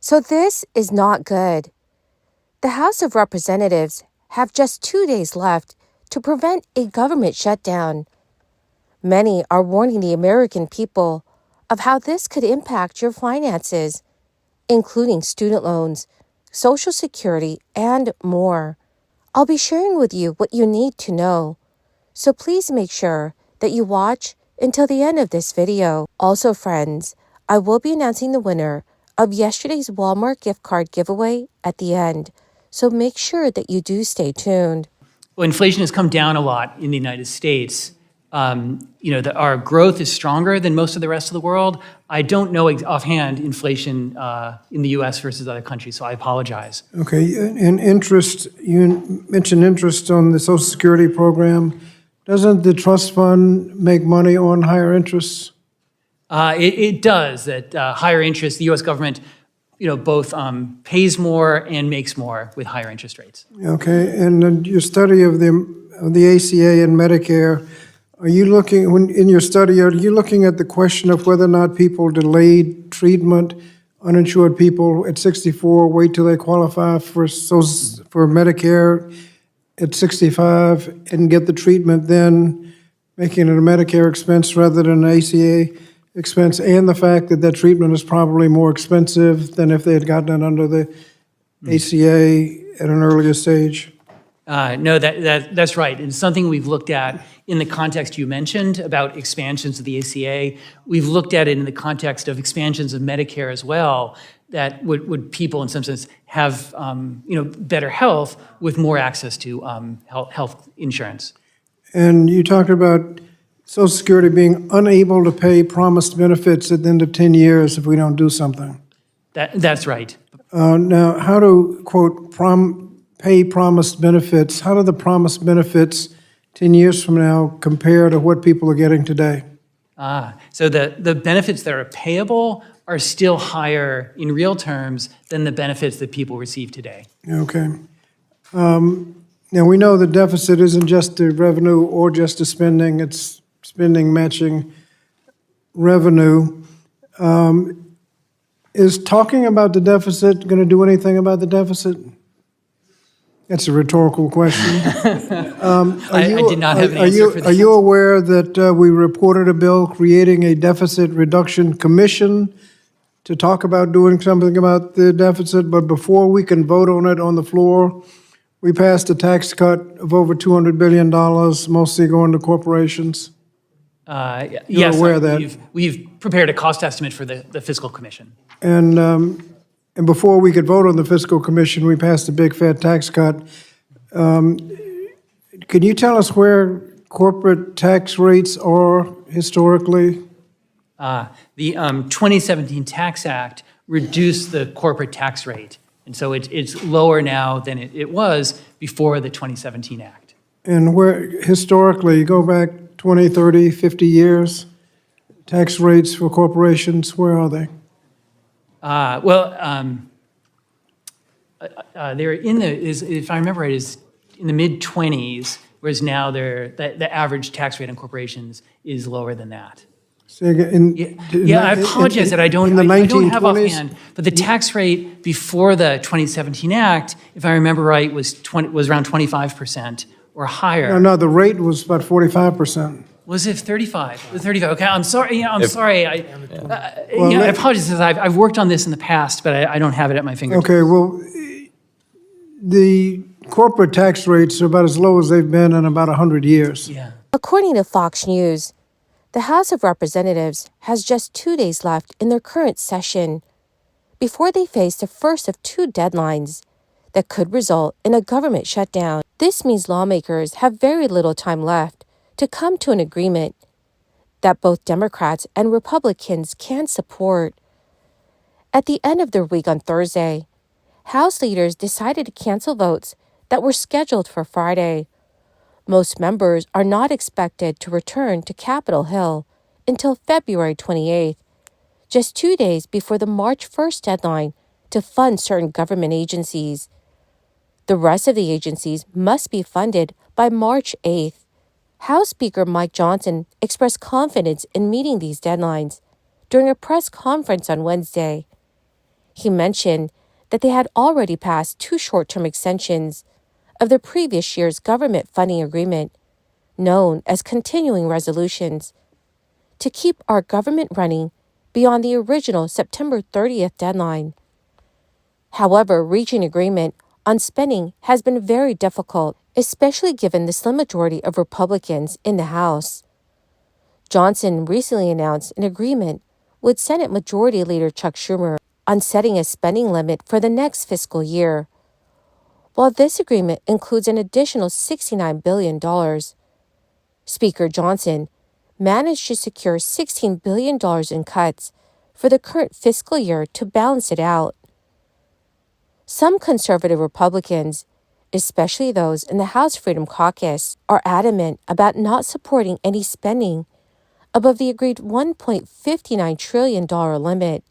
So this is not good. The House of Representatives have just 2 days left to prevent a government shutdown. Many are warning the American people of how this could impact your finances, including student loans, Social Security, and more. I'll be sharing with you what you need to know, so please make sure that you watch until the end of this video. Also, friends, I will be announcing the winner of yesterday's Walmart gift card giveaway at the end, so make sure that you do stay tuned. Well, inflation has come down a lot in the United States. Our growth is stronger than most of the rest of the world. I don't know offhand inflation in the U.S. versus other countries, so I apologize. Okay, and interest, you mentioned interest on the Social Security program. Doesn't the trust fund make money on higher interests? It does. That higher interest, the U.S. government, both pays more and makes more with higher interest rates. Okay, and your study of the ACA and Medicare, are you looking at the question of whether or not people delayed treatment, uninsured people at 64 wait till they qualify for Medicare at 65 and get the treatment then, making it a Medicare expense rather than an ACA expense, and the fact that that treatment is probably more expensive than if they had gotten it under the ACA at an earlier stage? No, that's right. It's something we've looked at in the context you mentioned about expansions of the ACA. We've looked at it in the context of expansions of Medicare as well, that would people in some sense have better health with more access to health insurance. And you talked about Social Security being unable to pay promised benefits at the end of 10 years if we don't do something. That's right. Now, how do, quote, pay promised benefits, how do the promised benefits 10 years from now compare to what people are getting today? So the benefits that are payable are still higher in real terms than the benefits that people receive today. Okay. Now, we know the deficit isn't just the revenue or just the spending, it's spending matching revenue. Is talking about the deficit going to do anything about the deficit? That's a rhetorical question. I did not have an answer for that. Are you aware that we reported a bill creating a deficit reduction commission to talk about doing something about the deficit? But before we can vote on it on the floor, we passed a tax cut of over $200 billion, mostly going to corporations. Yes, aware of that? We've prepared a cost estimate for the Fiscal Commission. And before we could vote on the Fiscal Commission, we passed a big fat tax cut. Can you tell us where corporate tax rates are historically? The 2017 Tax Act reduced the corporate tax rate, and so it's lower now than it was before the 2017 Act. And where historically, you go back 20, 30, 50 years, tax rates for corporations, where are they? They're if I remember right, is in the mid-20s, whereas now the average tax rate on corporations is lower than that. Say again, I apologize that I don't have offhand, but the tax rate before the 2017 Act, if I remember right, was around 25% or higher. No, the rate was about 45%. Was it 35? It was 35. Okay, I'm sorry. I'm sorry. I apologize. Because I've worked on this in the past, but I don't have it at my fingertips. Okay, well, the corporate tax rates are about as low as they've been in about 100 years. Yeah. According to Fox News, the House of Representatives has just 2 days left in their current session before they face the first of two deadlines that could result in a government shutdown. This means lawmakers have very little time left to come to an agreement that both Democrats and Republicans can support. At the end of their week on Thursday, House leaders decided to cancel votes that were scheduled for Friday. Most members are not expected to return to Capitol Hill until February 28th, just 2 days before the March 1st deadline to fund certain government agencies. The rest of the agencies must be funded by March 8th. House Speaker Mike Johnson expressed confidence in meeting these deadlines during a press conference on Wednesday. He mentioned that they had already passed 2 short-term extensions of the previous year's government funding agreement, known as continuing resolutions, to keep our government running beyond the original September 30th deadline. However, reaching agreement on spending has been very difficult, especially given the slim majority of Republicans in the House. Johnson recently announced an agreement with Senate Majority Leader Chuck Schumer on setting a spending limit for the next fiscal year. While this agreement includes an additional $69 billion, Speaker Johnson managed to secure $16 billion in cuts for the current fiscal year to balance it out. Some conservative Republicans, especially those in the House Freedom Caucus, are adamant about not supporting any spending above the agreed $1.59 trillion limit.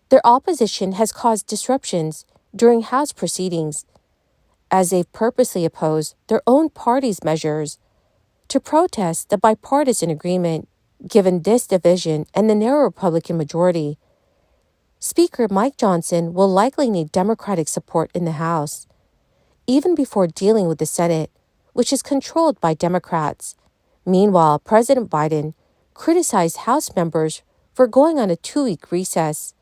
Their opposition has caused disruptions during House proceedings, as they've purposely opposed their own party's measures to protest the bipartisan agreement. Given this division and the narrow Republican majority, Speaker Mike Johnson will likely need Democratic support in the House, even before dealing with the Senate, which is controlled by Democrats. Meanwhile, President Biden criticized House members for going on a 2-week recess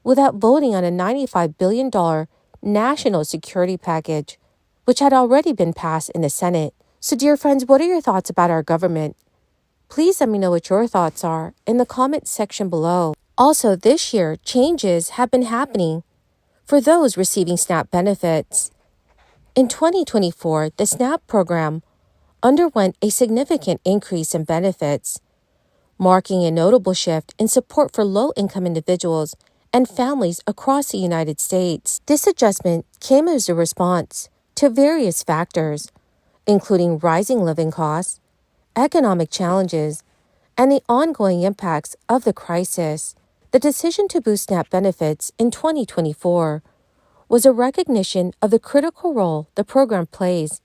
without voting on a $95 billion national security package, which had already been passed in the Senate. So, dear friends, what are your thoughts about our government? Please let me know what your thoughts are in the comments section below. Also, this year, changes have been happening for those receiving SNAP benefits. In 2024, the SNAP program underwent a significant increase in benefits, marking a notable shift in support for low-income individuals and families across the United States. This adjustment came as a response to various factors, including rising living costs, economic challenges, and the ongoing impacts of the crisis. The decision to boost SNAP benefits in 2024 was a recognition of the critical role the program plays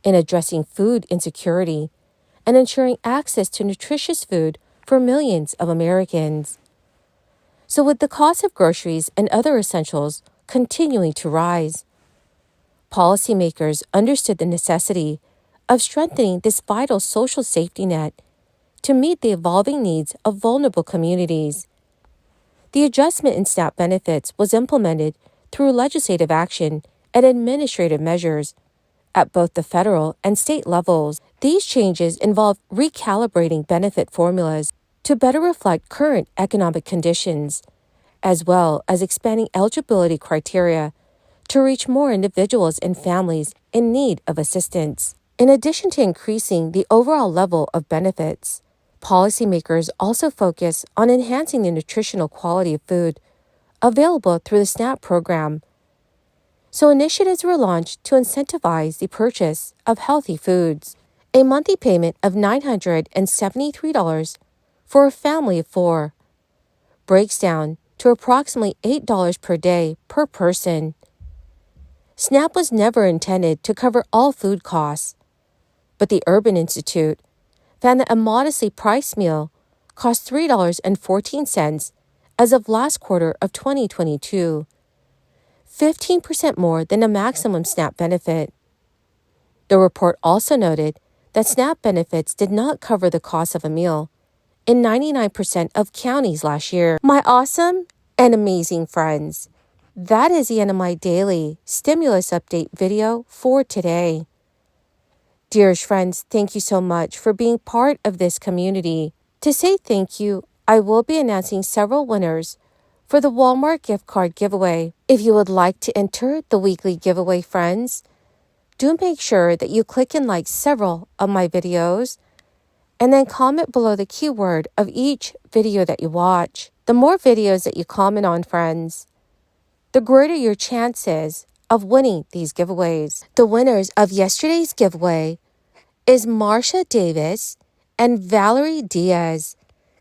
in addressing food insecurity and ensuring access to nutritious food for millions of Americans. So, with the cost of groceries and other essentials continuing to rise, policymakers understood the necessity of strengthening this vital social safety net to meet the evolving needs of vulnerable communities. The adjustment in SNAP benefits was implemented through legislative action and administrative measures at both the federal and state levels. These changes involve recalibrating benefit formulas to better reflect current economic conditions, as well as expanding eligibility criteria to reach more individuals and families in need of assistance. In addition to increasing the overall level of benefits, policymakers also focus on enhancing the nutritional quality of food available through the SNAP program. So initiatives were launched to incentivize the purchase of healthy foods. A monthly payment of $973 for a family of 4 breaks down to approximately $8 per day per person. SNAP was never intended to cover all food costs, but the Urban Institute found that a modestly priced meal cost $3.14 as of last quarter of 2022, 15% more than the maximum SNAP benefit. The report also noted that SNAP benefits did not cover the cost of a meal in 99% of counties last year. My awesome and amazing friends, that is the end of my daily stimulus update video for today. Dearest friends, thank you so much for being part of this community. To say thank you, I will be announcing several winners for the Walmart gift card giveaway. If you would like to enter the weekly giveaway, friends, do make sure that you click and like several of my videos and then comment below the keyword of each video that you watch. The more videos that you comment on, friends, the greater your chances of winning these giveaways. The winners of yesterday's giveaway is Marsha Davis and Valerie Diaz.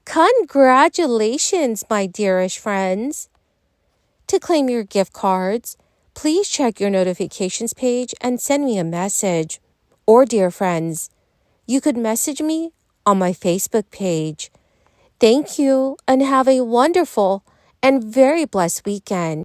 Congratulations, my dearest friends. To claim your gift cards, please check your notifications page and send me a message. Or, dear friends, you could message me on my Facebook page. Thank you and have a wonderful and very blessed weekend.